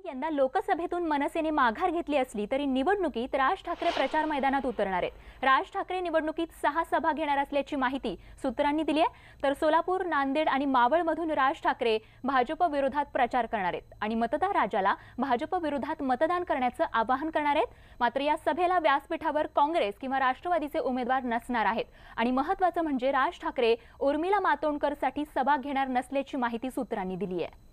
यंदा लोकसभेतून मनसेने माघार घेतली असली तरी निवडणुकीत राज ठाकरे प्रचार मैदानात उतरणार आहेत। राज ठाकरे निवडणुकीत 6 सभा घेणार असल्याची माहिती सूत्रांनी दिली आहे। तर सोलापूर, नांदेड आणि मावळमधून राज ठाकरे भाजप विरोधात प्रचार करणार आहेत आणि मतदार राजाला भाजप विरोधात मतदान करण्याचं आवाहन करणार आहेत। मात्र या सभेला व्यासपीठावर काँग्रेस किंवा राष्ट्रवादीचे उमेदवार नसणार आहेत आणि महत्त्वाचं म्हणजे राज ठाकरे उर्मिला मातोंडकरसाठी सभा घेणार नसल्याची माहिती सूत्रांनी दिली आहे।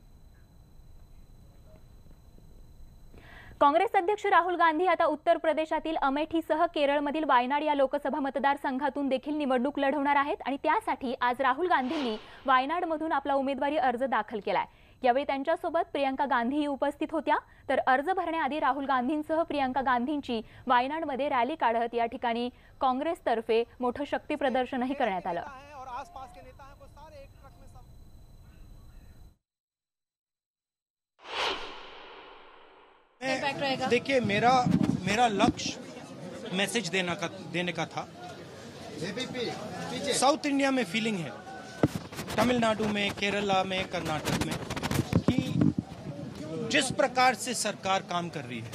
काँग्रेस अध्यक्ष राहुल गांधी आता उत्तर प्रदेशातील अमेठीसह केरळमधील वायनाड या लोकसभा मतदारसंघातून देखील निवडणूक लढवणार आहेत आणि त्यासाठी आज राहुल गांधींनी वायनाडमधून आपला उमेदवारी अर्ज दाखल केलाय। यावेळी त्यांच्यासोबत प्रियंका गांधीही उपस्थित होत्या। तर अर्ज भरण्याआधी राहुल गांधींसह प्रियंका गांधींची वायनाडमध्ये रॅली काढत या ठिकाणी काँग्रेसतर्फे मोठं शक्ती प्रदर्शनही करण्यात आलं। देखिए, मेरा लक्ष्य मैसेज देने का था। साउथ इंडिया में फीलिंग है, तमिलनाडु में, केरला में, कर्नाटक में, कि जिस प्रकार से सरकार काम कर रही है,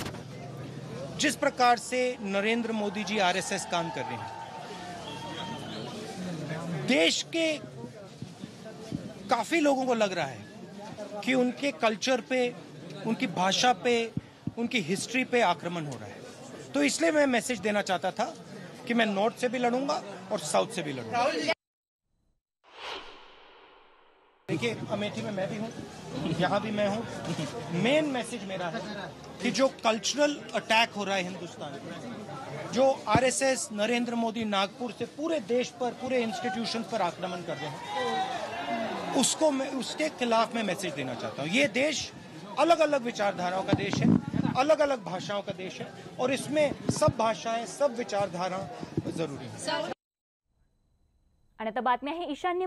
जिस प्रकार से नरेंद्र मोदी जी आरएसएस काम कर रहे हैं, देश के काफी लोगों को लग रहा है कि उनके कल्चर पे, उनकी भाषा पे, उनकी हिस्ट्री पे आक्रमण हो रहा है। तो इसलिए मैं मैसेज देना चाहता था कि मैं नॉर्थ से भी लड़ूंगा और साउथ से भी लड़ूंगा। देखिए, अमेठी में मैं भी हूँ, यहाँ भी मैं हूँ। मेन मैसेज मेरा है कि जो कल्चरल अटैक हो रहा है हिंदुस्तान में, जो आरएसएस, नरेंद्र मोदी नागपुर से पूरे देश पर, पूरे इंस्टीट्यूशन पर आक्रमण कर रहे हैं, उसके खिलाफ मैं मैसेज देना चाहता हूँ। ये देश अलग अलग विचारधाराओं का देश है, अलग अलग भाषाओं का देश है और इसमें सब भाषाएं, सब विचारधारा जरूरी है। आणि आता बातमी आहे ईशान्य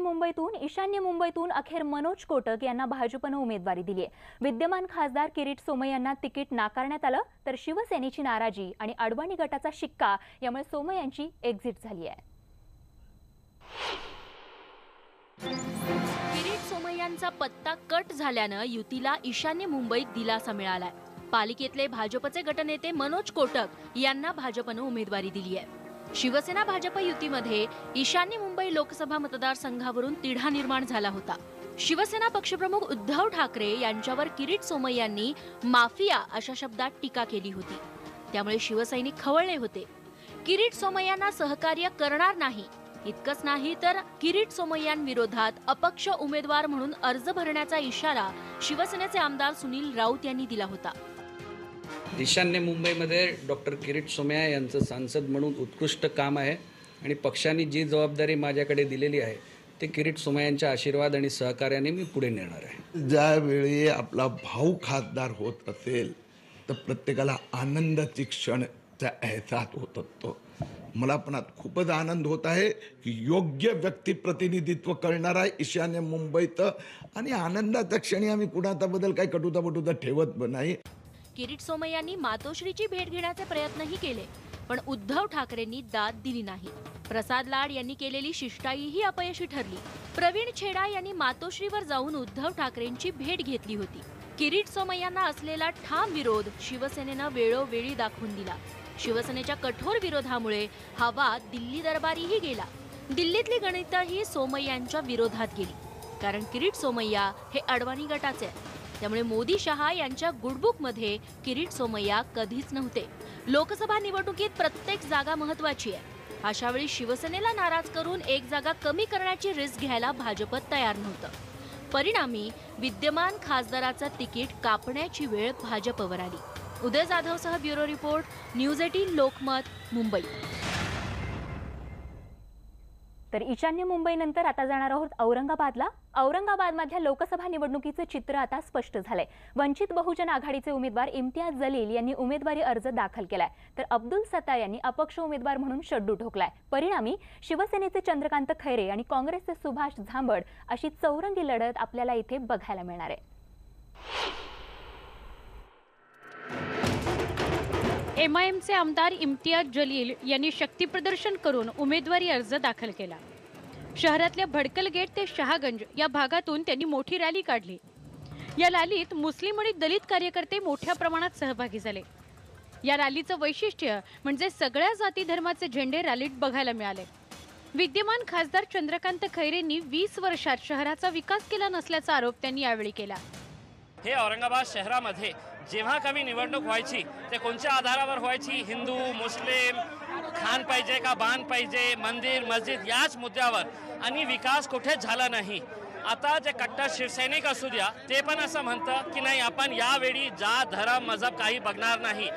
मुंबईतून अखेर मनोज कोटक यांना भाजपने उमेदवारी दिली आहे। विद्यमान खासदार किरीट सोमय्या यांना तिकीट नाकारण्यात आलं, तर शिवसेनेची नाराजी आणि अडवाणी गटाचा शिक्का यामुळे सोमय्या यांची एक्झिट झाली आहे। किरीट सोमय्यांचा पत्ता कट झाल्यानं युतीला ईशान्य मुंबईत दिलासा मिळालाय। पालिकेतले भाजपचे गटनेते मनोज कोटक यांना भाजपने उमेदवारी दिली आहे। शिवसेना भाजप युतीमध्ये ईशान्य मुंबई लोकसभा मतदारसंघावरून तिढा निर्माण झाला होता। शिवसेना पक्षप्रमुख उद्धव ठाकरे यांच्यावर किरीट सोमय्यांनी माफिया अशा शब्दात टीका केली होती, त्यामुळे शिवसैनिक खवळले होते। किरीट सोमय्यांना सहकार्य करणार नाही, इतकंच नाही तर किरीट सोमय्यांविरोधात अपक्ष उमेदवार म्हणून अर्ज भरण्याचा इशारा शिवसेनेचे आमदार सुनील राऊत यांनी दिला होता। ईशान्य मुंबईमध्ये डॉक्टर किरीट सोमय्या यांचं सांसद म्हणून उत्कृष्ट काम आहे आणि पक्षाने जी जबाबदारी माझ्याकडे दिलेली आहे ते किरीट सोमय्यांच्या आशीर्वाद आणि सहकार्याने मी पुढे नेणार आहे। ज्यावेळी आपला भाऊ खासदार होत असेल तर प्रत्येकाला आनंदाची क्षणचा एहसास होत असतो। मला पण खूपच आनंद होत आहे की योग्य व्यक्ती प्रतिनिधित्व करणारा ईशान्य मुंबईत आणि आनंदाच्या क्षणी आम्ही कुणाबद्दल काही कटुता ठेवत नाही। किरीट सोमय्यांनी मातोश्रीची भेट घेण्याचे प्रयत्नही केले, पण उद्धव ठाकरेंनी दाद दिली नाही। प्रसाद लाड यांनी केलेली शिष्टाईही अपयशी ठरली। प्रवीण छेडा यांनी मातोश्रीवर जाऊन उद्धव ठाकरेंची भेट घेतली होती। किरीट सोमय्यांना असलेला ठाम विरोध शिवसेनेनं वेळोवेळी दाखवून दिला। शिवसेनेच्या कठोर विरोधामुळे हा वाद दिल्ली दरबारीही गेला। दिल्लीतली गणितही सोमय्यांच्या विरोधात गेली, कारण किरीट सोमय्या हे अडवाणी गटाचे आहेत, त्यामुळे मोदी शहा यांच्या गुडबुकमध्ये किरीट सोमय्या कधीच नव्हते। लोकसभा निवडणुकीत प्रत्येक जागा महत्त्वाची आहे। अशावेळी शिवसेनेला नाराज करून एक जागा कमी करण्याची रिस्क घ्यायला भाजप तयार नव्हतं। परिणामी विद्यमान खासदाराचं तिकीट कापण्याची वेळ भाजपवर आली। उदय जाधवसह bureau report, news 18 Lokmat, Mumbai. तर ईशान्य मुंबईनंतर आता जाणार आहोत औरंगाबादला। औरंगाबादमधल्या लोकसभा निवडणुकीचं चित्र आता स्पष्ट झालंय। वंचित बहुजन आघाडीचे उमेदवार इम्तियाज जलील यांनी उमेदवारी अर्ज दाखल केलाय, तर अब्दुल सत्तार यांनी अपक्ष उमेदवार म्हणून शड्डू ठोकलाय। परिणामी शिवसेनेचे चंद्रकांत खैरे आणि काँग्रेसचे सुभाष झांबड अशी चौरंगी लढत आपल्याला इथे बघायला मिळणार आहे। एमआयएमचे आमदार इम्तियाज जलील यांनी शक्तीप्रदर्शन करून उमेदवारी अर्ज दाखल केला। शहरातल्या भडकल गेट ते शहागंज या भागातून त्यांनी मोठी रॅली काढली। या रॅलीत मुस्लिम आणि दलित कार्यकर्ते मोठ्या प्रमाणात सहभागी झाले। या रॅलीचं वैशिष्ट्य म्हणजे सगळ्या जाती धर्माचे झेंडे रॅलीत बघायला मिळाले। विद्यमान खासदार चंद्रकांत खैरेंनी 20 वर्षात शहराचा विकास केला नसल्याचा आरोप त्यांनी यावेळी केला। हे औरंगाबाद शहरामध्ये जेव्हा कमी निवडणूक व्हायची ते कोणत्या आधारावर व्हायची, हिंदू मुस्लिम, खान पाहिजे का बाण पाहिजे, मंदिर मस्जिद याच मुद्द्यावर, आणि विकास कुठेच झाला नाही। आता जे कट्टर शिवसैनिक असू द्या ते पण असं म्हणतं की नाही आपण यावेळी जात धर्म मजहब काही बघणार नाही।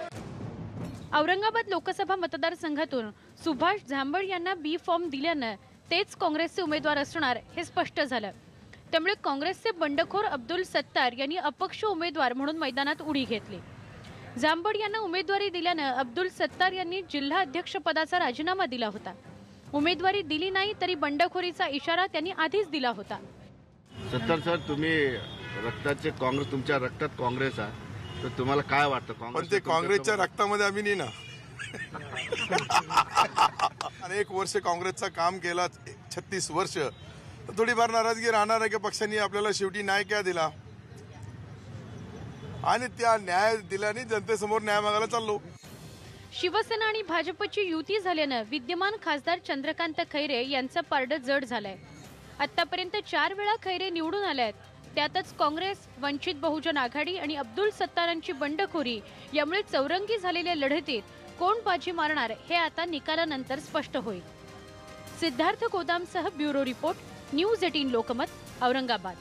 औरंगाबाद लोकसभा मतदारसंघातून सुभाष झांबड यांना बी फॉर्म दिल्यानं तेच काँग्रेसचे उमेदवार असणार हे स्पष्ट झालं। त्यामुळे काँग्रेसचे बंडखोर अब्दुल सत्तार यांनी अपक्ष उमेदवार म्हणून मैदानात उडी घेतली। झांबड यांना उमेदवारी दिल्यानं अब्दुल सत्तार यांनी जिल्हा अध्यक्षपदाचा राजीनामा दिला होता। उमेदवारी दिली नाही तरी बंडखोरीचा इशारा त्यांनी आधीच दिला होता। सत्तार सर, तुम्ही रक्ताचे काँग्रेस, तुमच्या रक्तात काँग्रेस आहे, तर तुम्हाला काय वाटतं काँग्रेस? पण ते काँग्रेसच्या रक्तामध्ये आम्ही नाही ना। अनेक वर्ष काँग्रेसचं काम केलं, 36 वर्ष, तर थोडीफार नाराजगी राहणार आहे की पक्षांनी आपल्याला शेवटी न्याय काय दिला, आणि त्या न्याय दिल्याने जनतेसमोर न्याय मागायला चाललो। शिवसेना आणि भाजपची युती झाल्यानं विद्यमान खासदार चंद्रकांत खैरे यांचं पारडं जड झालंय। आतापर्यंत 4 वेळा खैरे निवडून आले आहेत, त्यातच काँग्रेस, वंचित बहुजन आघाडी आणि अब्दुल सत्तारांची बंडखोरी यामुळे चौरंगी झालेल्या लढतीत कोण बाजी मारणार हे आता निकालानंतर स्पष्ट होईल। सिद्धार्थ गोदामसह bureau report, news 18 Lokmat, Aurangabad.